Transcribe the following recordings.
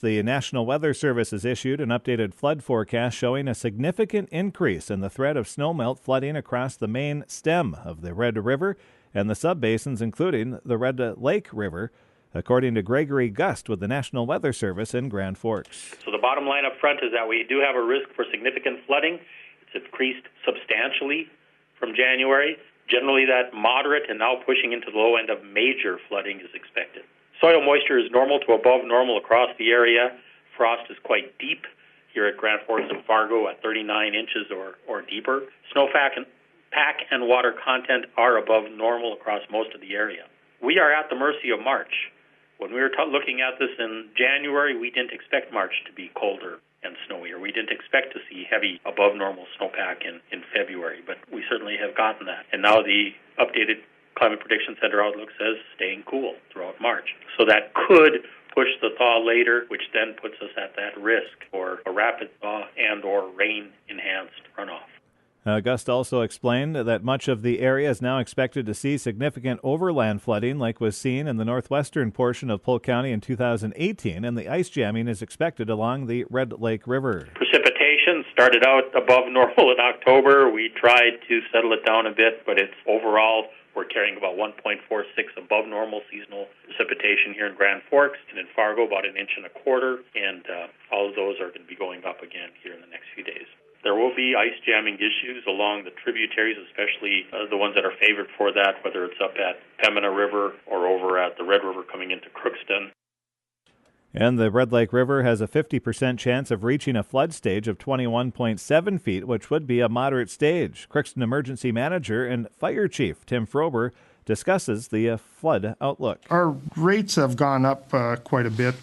the National Weather Service has issued an updated flood forecast showing a significant increase in the threat of snowmelt flooding across the main stem of the Red River and the subbasins, including the Red Lake River, according to Gregory Gust with the National Weather Service in Grand Forks. So the bottom line up front is that we do have a risk for significant flooding. It's increased substantially from January. Generally, that moderate and now pushing into the low end of major flooding is expected. Soil moisture is normal to above normal across the area. Frost is quite deep here at Grand Forks and Fargo at 39 inches or deeper. Snowpack and water content are above normal across most of the area. We are at the mercy of March. When we were looking at this in January, we didn't expect March to be colder and snowier. We didn't expect to see heavy above normal snowpack in February, but we certainly have gotten that. And now the updated Climate Prediction Center outlook says staying cool throughout March. So that could push the thaw later, which then puts us at that risk for a rapid thaw and or rain-enhanced runoff. Gust also explained that much of the area is now expected to see significant overland flooding like was seen in the northwestern portion of Polk County in 2018, and the ice jamming is expected along the Red Lake River. Precipitation started out above normal in October. We tried to settle it down a bit, but it's overall we're carrying about 1.46 above normal seasonal precipitation here in Grand Forks, and in Fargo about 1.25 inches, and all of those are going to be going up again here in the next few days. There will be ice jamming issues along the tributaries, especially the ones that are favored for that, whether it's up at Pembina River or over at the Red River coming into Crookston. And the Red Lake River has a 50% chance of reaching a flood stage of 21.7 feet, which would be a moderate stage. Crookston Emergency Manager and Fire Chief Tim Frober discusses the flood outlook. Our rates have gone up quite a bit.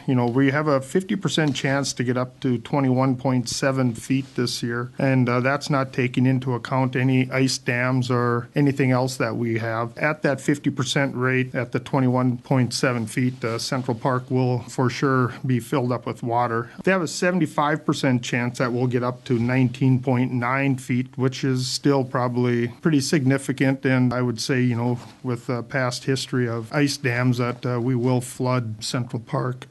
We have a 50% chance to get up to 21.7 feet this year, and that's not taking into account any ice dams or anything else that we have. At that 50% rate, at the 21.7 feet, Central Park will for sure be filled up with water. They have a 75% chance that we'll get up to 19.9 feet, which is still probably pretty significant, and I would say, with past history of ice dams, that we will flood Central Park.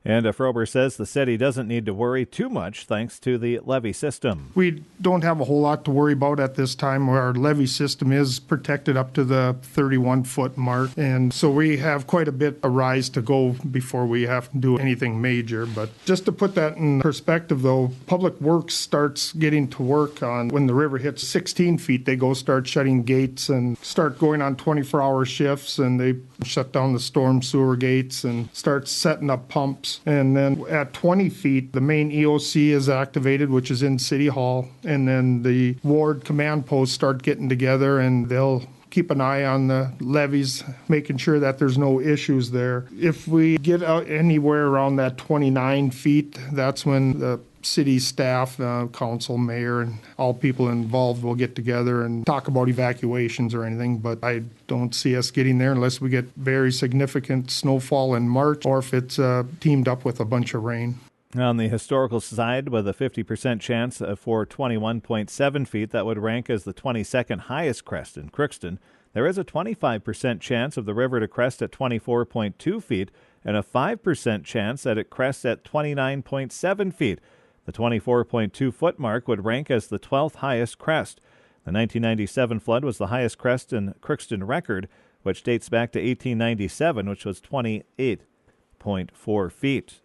And Frober says the city doesn't need to worry too much thanks to the levee system. We don't have a whole lot to worry about at this time. Our levee system is protected up to the 31-foot mark, and so we have quite a bit of rise to go before we have to do anything major. But just to put that in perspective, though, Public Works starts getting to work on when the river hits 16 feet, they start shutting gates and start going on 24-hour shifts, and they shut down the storm sewer gates and start setting up pumps. And then at 20 feet, the main EOC is activated, which is in City Hall. And then the ward command posts start getting together, and they'll keep an eye on the levees, making sure that there's no issues there. If we get out anywhere around that 29 feet, that's when the city staff, council, mayor, and all people involved will get together and talk about evacuations or anything, but I don't see us getting there unless we get very significant snowfall in March or if it's teamed up with a bunch of rain. On the historical side, with a 50% chance for 21.7 feet, that would rank as the 22nd highest crest in Crookston. There is a 25% chance of the river to crest at 24.2 feet and a 5% chance that it crests at 29.7 feet. The 24.2-foot mark would rank as the 12th highest crest. The 1997 flood was the highest crest in Crookston record, which dates back to 1897, which was 28.4 feet.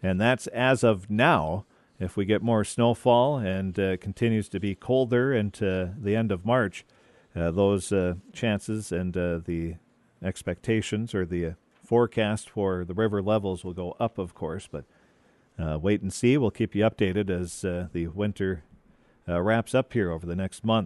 And that's as of now. If we get more snowfall and continues to be colder into the end of March, those chances and the expectations or the forecast for the river levels will go up, of course, but wait and see. We'll keep you updated as the winter wraps up here over the next month.